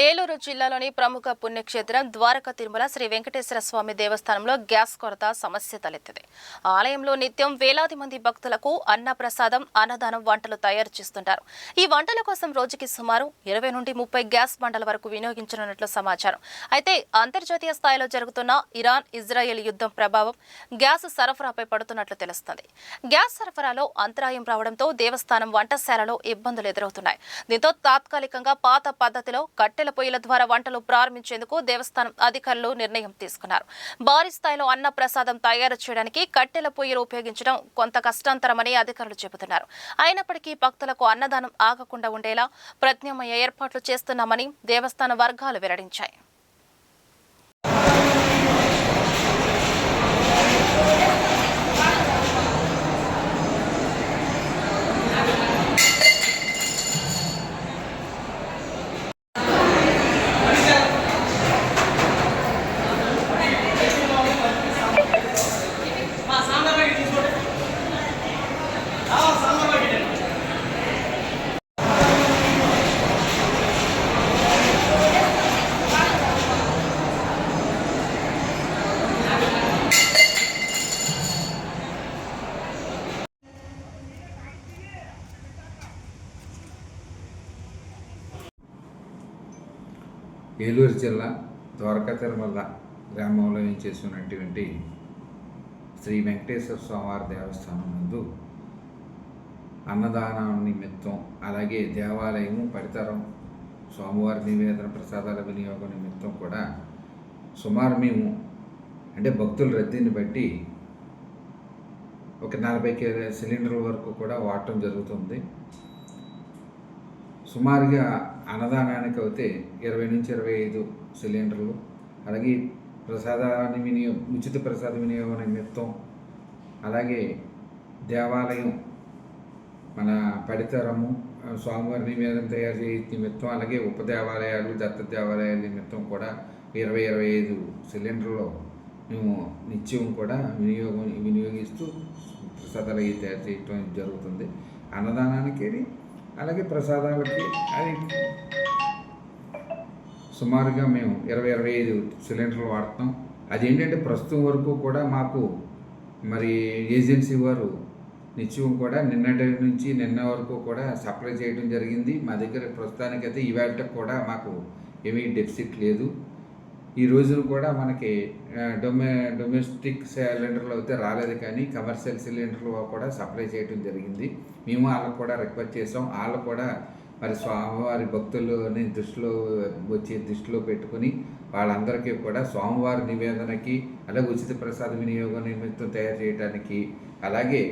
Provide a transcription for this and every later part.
ఏలూరు జిల్లాలోని ప్రముఖ పుణ్యక్షేత్రం ద్వారకా తిరుమల శ్రీ వెంకటేశ్వర స్వామి దేవస్థానంలో గ్యాస్ కొరత సమస్య తలెత్తింది. ఆలయంలో నిత్యం వేలాది మంది భక్తులకు అన్నప్రసాదం, అన్నదానం వంటలు తయారు చేస్తుంటారు. ఈ వంటల కోసం రోజుకి సుమారు 20 నుండి 30 గ్యాస్ బండల వరకు వినియోగించనున్నట్లు సమాచారం. అయితే అంతర్జాతీయ స్థాయిలో జరుగుతున్న ఇరాన్, ఇజ్రాయెల్ యుద్ధం ప్రభావం గ్యాస్ సరఫరాపై పడుతున్నట్లు తెలుస్తోంది. గ్యాస్ సరఫరాలో అంతరాయం రావడంతో దేవస్థానం వంటశాలలో ఇబ్బందులు ఎదురవుతున్నాయి. దీంతో తాత్కాలికంగా పాత పద్ధతిలో కట్టెల పొయ్యిల ద్వారా వంటలు ప్రారంభించేందుకు దేవస్థానం అధికారులు నిర్ణయం తీసుకున్నారు. భారీ స్థాయిలో అన్న ప్రసాదం తయారు చేయడానికి కట్టెల పొయ్యిలు ఉపయోగించడం కొంత కష్టాంతరమని అధికారులు చెబుతున్నారు. అయినప్పటికీ భక్తులకు అన్నదానం ఆగకుండా ఉండేలా ప్రత్యామ్నాయ ఏర్పాట్లు చేస్తున్నామని దేవస్థాన వర్గాలు వెల్లడించాయి. ఏలూరు జిల్లా ద్వారకా తిరుమల గ్రామంలో చేస్తున్నటువంటి శ్రీ వెంకటేశ్వర స్వామివారి దేవస్థానం నందు అన్నదానం నిమిత్తం, అలాగే దేవాలయము పరితరం స్వామివారి నివేదన ప్రసాదాల వినియోగం నిమిత్తం కూడా సుమారు మేము భక్తుల రద్దీని బట్టి ఒక 40 సిలిండర్ల వరకు కూడా వాడటం జరుగుతుంది. సుమారుగా అన్నదానానికి అయితే 20 నుంచి 25 సిలిండర్లు, అలాగే ఉచిత ప్రసాద వినియోగం నిమిత్తం, అలాగే దేవాలయం మన పడితరము స్వామివారి నివేదన తయారు చేసే నిమిత్తం, అలాగే ఉపదేవాలయాలు, దత్త దేవాలయాల నిమిత్తం కూడా 20-25 సిలిండర్లు మేము నిత్యం కూడా వినియోగిస్తూ ప్రసాదాలు తయారు చేయటం జరుగుతుంది. అన్నదానానికి అలాగే ప్రసాదాలకి అది సుమారుగా మేము 20-25 సిలిండర్లు వాడుతాం. అదేంటంటే ప్రస్తుతం వరకు కూడా మాకు మరి ఏజెన్సీ వారు నిత్యం కూడా నిన్న వరకు కూడా సప్లై చేయడం జరిగింది. మా దగ్గర ప్రస్తుతానికైతే ఇవాళ కూడా మాకు ఏమీ డెఫిసిట్ లేదు. ఈ రోజున కూడా మనకి డొమెస్టిక్ సిలిండర్లు అయితే రాలేదు, కానీ కమర్షియల్ సిలిండర్లు కూడా సప్లై చేయడం జరిగింది. మేము వాళ్ళకు కూడా రిక్వెస్ట్ చేసాం. వాళ్ళు కూడా మరి స్వామివారి భక్తులని దృష్టిలో పెట్టుకుని వాళ్ళందరికీ కూడా స్వామివారి నివేదనకి, అలాగే ఉచిత ప్రసాద వినియోగం నిమిత్తం తయారు చేయడానికి, అలాగే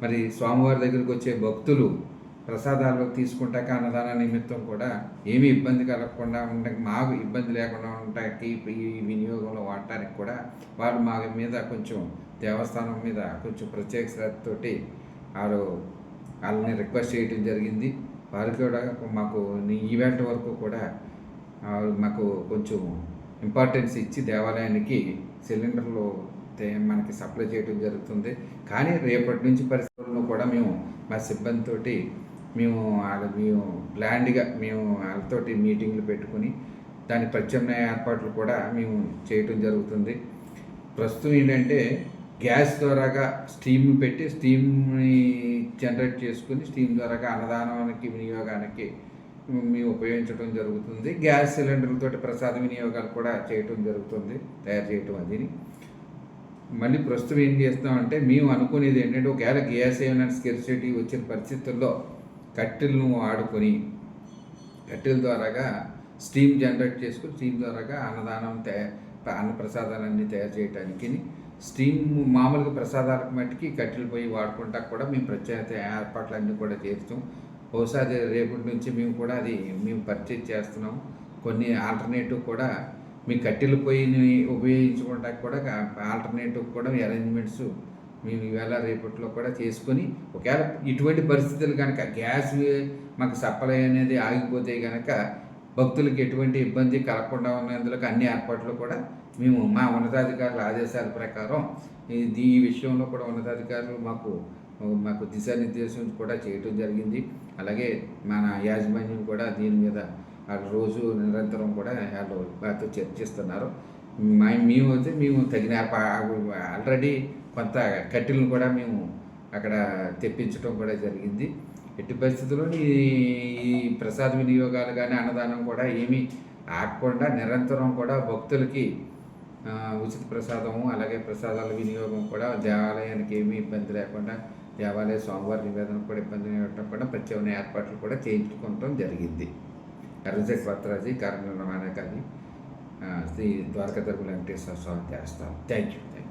మరి స్వామివారి దగ్గరికి వచ్చే భక్తులు ప్రసాదాలు తీసుకుంటాక అన్నదాన నిమిత్తం కూడా ఏమీ ఇబ్బంది కలగకుండా మాకు ఇబ్బంది లేకుండా ఉండటానికి ఈ వినియోగంలో వాడటానికి కూడా వాళ్ళు మా మీద కొంచెం దేవస్థానం మీద కొంచెం ప్రత్యేక శ్రద్ధతోటి వాళ్ళని రిక్వెస్ట్ చేయడం జరిగింది. వారు కూడా మాకు ఈవెంట్ వరకు కూడా మాకు కొంచెం ఇంపార్టెన్స్ ఇచ్చి దేవాలయానికి సిలిండర్లు మనకి సప్లై చేయడం జరుగుతుంది. కానీ రేపటి నుంచి పరిస్థితులను కూడా మేము మా సిబ్బందితోటి మేము ప్లాన్డ్గా వాళ్ళతోటి మీటింగ్లు పెట్టుకుని దాని ప్రత్యామ్నాయ ఏర్పాట్లు కూడా మేము చేయటం జరుగుతుంది. ప్రస్తుతం ఏంటంటే గ్యాస్ ద్వారాగా స్టీమ్ పెట్టి స్టీమ్ని జనరేట్ చేసుకుని స్టీమ్ ద్వారాగా అన్నదానానికి వినియోగానికి మేము ఉపయోగించడం జరుగుతుంది. గ్యాస్ సిలిండర్లతో ప్రసాద వినియోగాలు కూడా చేయటం జరుగుతుంది, తయారు చేయటం. అదిని మళ్ళీ ప్రస్తుతం ఏం చేస్తామంటే మేము అనుకునేది ఏంటంటే ఒకవేళ గ్యాస్ ఏమైనా స్కెర్సిటీ వచ్చిన పరిస్థితుల్లో కట్టెలను వాడుకొని కట్టెల ద్వారాగా స్టీమ్ జనరేట్ చేసుకుని స్టీమ్ ద్వారాగా అన్న ప్రసాదాలన్నీ తయారు చేయడానికి స్టీమ్ మామూలుగా ప్రసాదాలకు మట్టికి కట్టెలు పోయి వాడుకుంటా కూడా మేము ప్రత్యేక ఏర్పాట్లన్నీ కూడా చేస్తాం. బహుశా అది రేపటి నుంచి మేము పర్చేజ్ చేస్తున్నాం. కొన్ని ఆల్టర్నేటివ్ కూడా మీ కట్టెల పొయ్యిని ఉపయోగించుకోవడానికి కూడా ఆల్టర్నేటివ్ కూడా అరేంజ్మెంట్స్ మేము ఈవేళ రేపట్లో కూడా చేసుకొని, ఒకవేళ ఇటువంటి పరిస్థితులు కనుక గ్యాస్ మాకు సప్లై అనేది ఆగిపోతే కనుక భక్తులకు ఎటువంటి ఇబ్బంది కలగకుండా ఉన్నందుకు అన్ని ఏర్పాట్లు కూడా మేము మా ఉన్నతాధికారుల ఆదేశాల ప్రకారం ఈ విషయంలో కూడా ఉన్నతాధికారులు మాకు దిశానిర్దేశం కూడా చేయటం జరిగింది. అలాగే మన యాజమాన్యం కూడా దీని మీద రోజు నిరంతరం కూడా వాళ్ళు మాతో చర్చిస్తున్నారు. మేము తగిన ఆల్రెడీ కొంత కట్టెలను కూడా మేము అక్కడ తెప్పించడం కూడా జరిగింది. ఎట్టి పరిస్థితుల్లో ఈ ప్రసాద వినియోగాలు కానీ అన్నదానం కూడా ఏమీ ఆగకుండా నిరంతరం కూడా భక్తులకి ఉచిత ప్రసాదము అలాగే ప్రసాదాల వినియోగం కూడా దేవాలయానికి ఏమీ ఇబ్బంది లేకుండా దేవాలయ స్వామివారి నివేదన కూడా ఇబ్బంది లేకుండా ప్రత్యేకమైన ఏర్పాట్లు కూడా చేయించుకోవటం జరిగింది. ఎర్రజెట్ భద్రాజీ కార్యనిర్వహణాధికారి శ్రీ ద్వారకా తిరుమల వెంకటేశ్వర స్వామి దేవస్థానం. Thank you.